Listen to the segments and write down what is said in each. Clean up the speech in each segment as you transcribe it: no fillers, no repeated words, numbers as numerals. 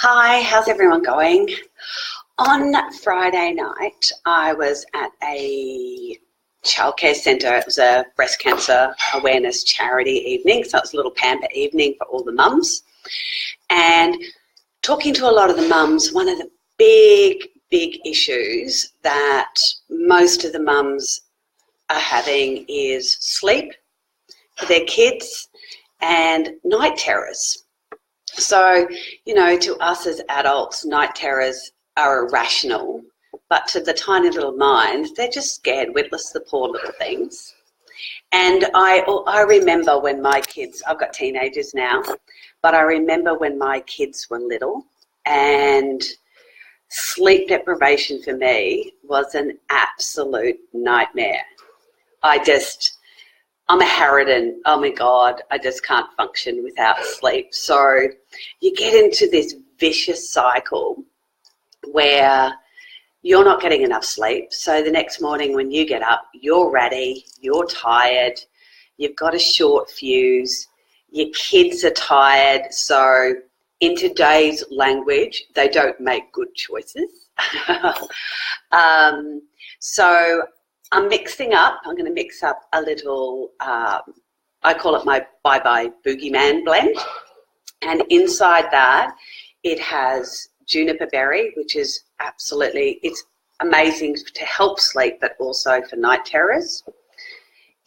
Hi, how's everyone going? On Friday night, I was at a childcare centre. It was a breast cancer awareness charity evening, so it was a little pamper evening for all the mums. And talking to a lot of the mums, one of the big issues that most of the mums are having is sleep for their kids and night terrors. So, you know, to us as adults, night terrors are irrational, but to the tiny little minds, they're just scared witless, the poor little things. And I remember when my kids, I've got teenagers now, but I remember when my kids were little, and sleep deprivation for me was an absolute nightmare. I'm a harridan. Oh my God, I just can't function without sleep. So you get into this vicious cycle where you're not getting enough sleep. So the next morning when you get up, you're ratty, you're tired, you've got a short fuse, your kids are tired. So in today's language, they don't make good choices. So I'm going to mix up a little, I call it my Bye-Bye Boogeyman blend. And inside that, it has juniper berry, which is it's amazing to help sleep, but also for night terrors.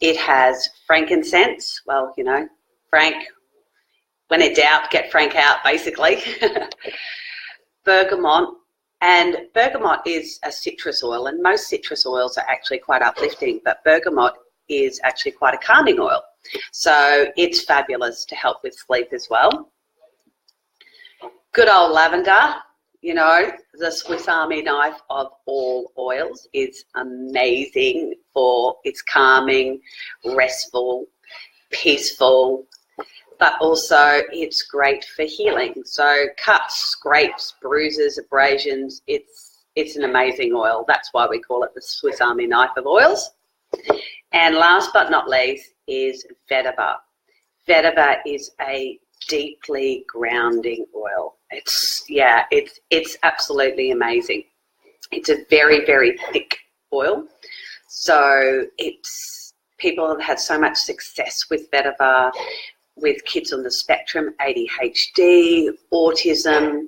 It has frankincense. Well, you know, Frank, when in doubt, get Frank out, basically. Bergamot. And bergamot is a citrus oil, and most citrus oils are actually quite uplifting, but bergamot is actually quite a calming oil. So it's fabulous to help with sleep as well. Good old lavender, you know, the Swiss Army knife of all oils, is amazing for its calming, restful, peaceful, but also it's great for healing. So cuts, scrapes, bruises, abrasions, it's an amazing oil. That's why we call it the Swiss Army knife of oils. And last but not least is vetiver. Vetiver is a deeply grounding oil. It's absolutely amazing. It's a very, very thick oil. So people have had so much success with vetiver, with kids on the spectrum, ADHD, autism,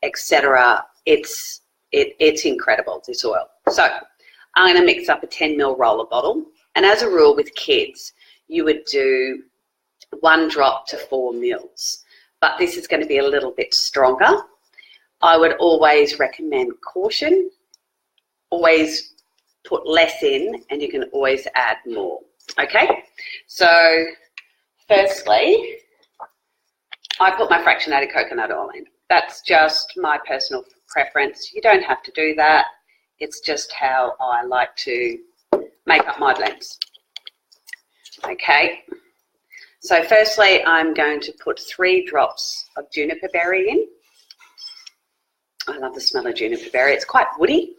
etc. It's incredible, this oil. So I'm going to mix up a 10 ml roller bottle. And as a rule with kids, you would do 1 drop to 4 mils. But this is going to be a little bit stronger. I would always recommend caution. Always put less in, and you can always add more. Okay? So firstly, I put my fractionated coconut oil in. That's just my personal preference. You don't have to do that. It's just how I like to make up my blends. Okay. So firstly, I'm going to put 3 drops of juniper berry in. I love the smell of juniper berry. It's quite woody.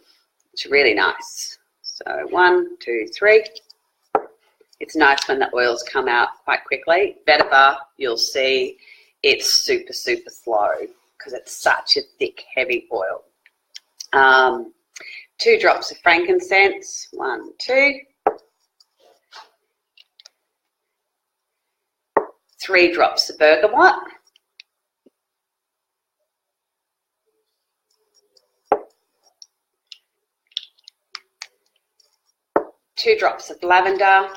It's really nice. So 1, 2, 3. It's nice when the oils come out quite quickly. Vetiver, you'll see it's super, super slow because it's such a thick, heavy oil. 2 drops of frankincense. 1, 2. 3 drops of bergamot. 2 drops of lavender.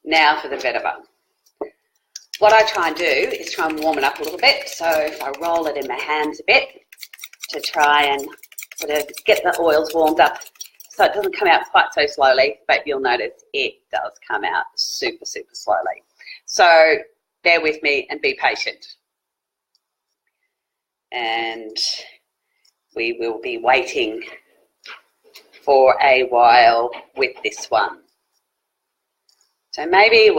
Now for the vetiver. What I try and do is try and warm it up a little bit. So if I roll it in my hands a bit to try and sort of get the oils warmed up so it doesn't come out quite so slowly, but you'll notice it does come out super, super slowly. So bear with me and be patient. And we will be waiting for a while with this one. So maybe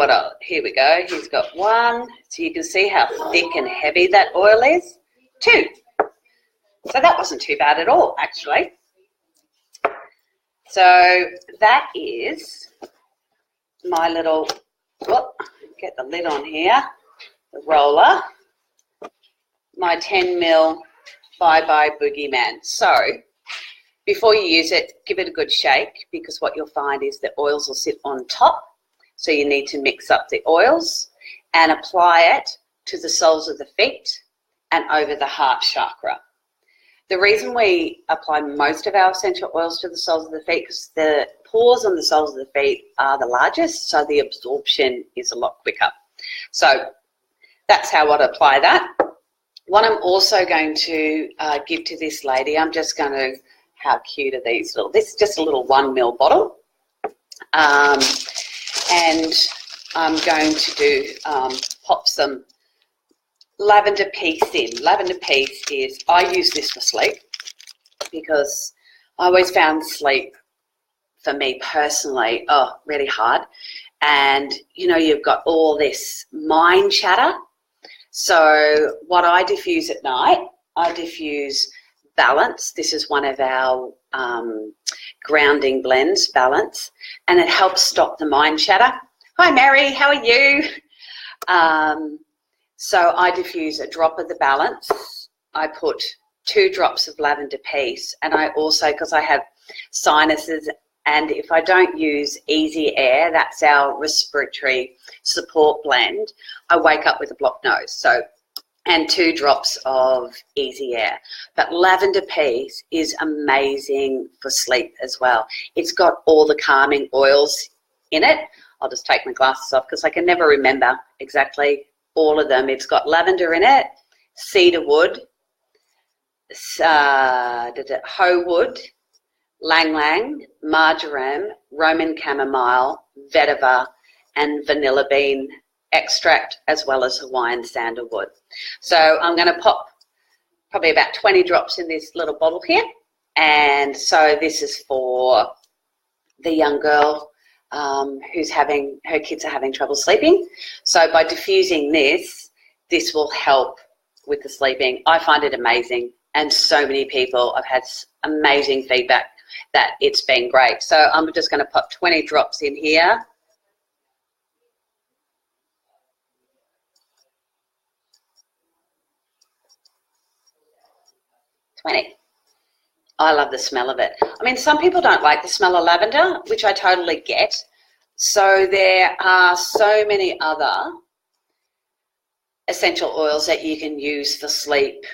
here we go. He's got 1. So you can see how thick and heavy that oil is. 2. So that wasn't too bad at all, actually. So that is my little, get the lid on here. the roller, my 10 ml Bye Bye Boogeyman. So before you use it, give it a good shake, because what you'll find is the oils will sit on top. So you need to mix up the oils and apply it to the soles of the feet and over the heart chakra. The reason we apply most of our essential oils to the soles of the feet, because the pores on the soles of the feet are the largest, so the absorption is a lot quicker. So that's how I'd apply that. What I'm also going to give to this lady, I'm just going to, how cute are these little, this is just a little 1 ml bottle. And I'm going to do, pop some lavender peace in. Lavender peace is, I use this for sleep, because I always found sleep, for me personally, really hard. And, you know, you've got all this mind chatter. So what I diffuse at night, I diffuse Balance. This is one of our grounding blends, Balance, and it helps stop the mind chatter. Hi, Mary, how are you? So I diffuse a drop of the Balance. I put 2 drops of lavender peace, and I also, because I have sinuses, and if I don't use Easy Air, that's our respiratory support blend, I wake up with a blocked nose. So, and 2 drops of Easy Air. But lavender peace is amazing for sleep as well. It's got all the calming oils in it. I'll just take my glasses off because I can never remember exactly all of them. It's got lavender in it, cedarwood, hoewood, lang-lang, marjoram, Roman chamomile, vetiver, and vanilla bean extract, as well as Hawaiian sandalwood. So I'm going to pop probably about 20 drops in this little bottle here. And so this is for the young girl who's having, her kids are having trouble sleeping. So by diffusing this, this will help with the sleeping. I find it amazing, and so many people, I've had amazing feedback that it's been great. So I'm just going to pop 20 drops in here. I love the smell of it. I mean, some people don't like the smell of lavender, which I totally get. So there are so many other essential oils that you can use for sleep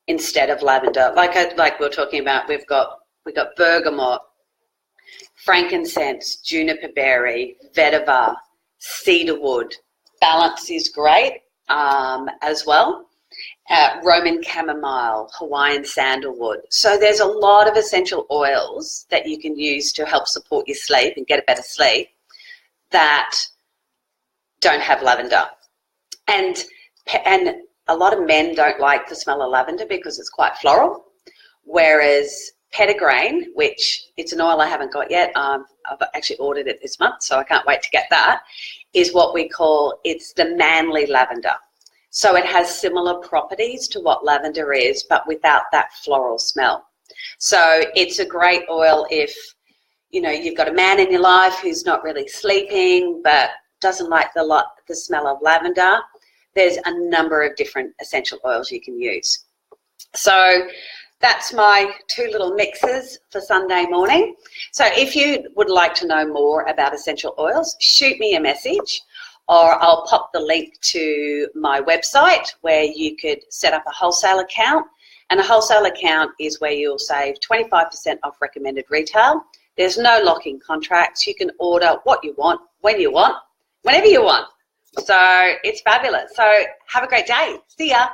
instead of lavender. Like we're talking about, we've got bergamot, frankincense, juniper berry, vetiver, cedarwood. Balance is great as well. Roman chamomile, Hawaiian sandalwood. So there's a lot of essential oils that you can use to help support your sleep and get a better sleep that don't have lavender. And a lot of men don't like the smell of lavender because it's quite floral, whereas Petitgrain, which it's an oil I haven't got yet, I've actually ordered it this month, so I can't wait to get that, is what we call, it's the manly lavender. So it has similar properties to what lavender is, but without that floral smell. So it's a great oil if, you know, you've got a man in your life who's not really sleeping but doesn't like the smell of lavender. There's a number of different essential oils you can use. So that's my 2 little mixes for Sunday morning. So if you would like to know more about essential oils, shoot me a message, or I'll pop the link to my website where you could set up a wholesale account. And a wholesale account is where you'll save 25% off recommended retail. There's no lock-in contracts. You can order what you want, when you want, whenever you want. So it's fabulous. So have a great day. See ya.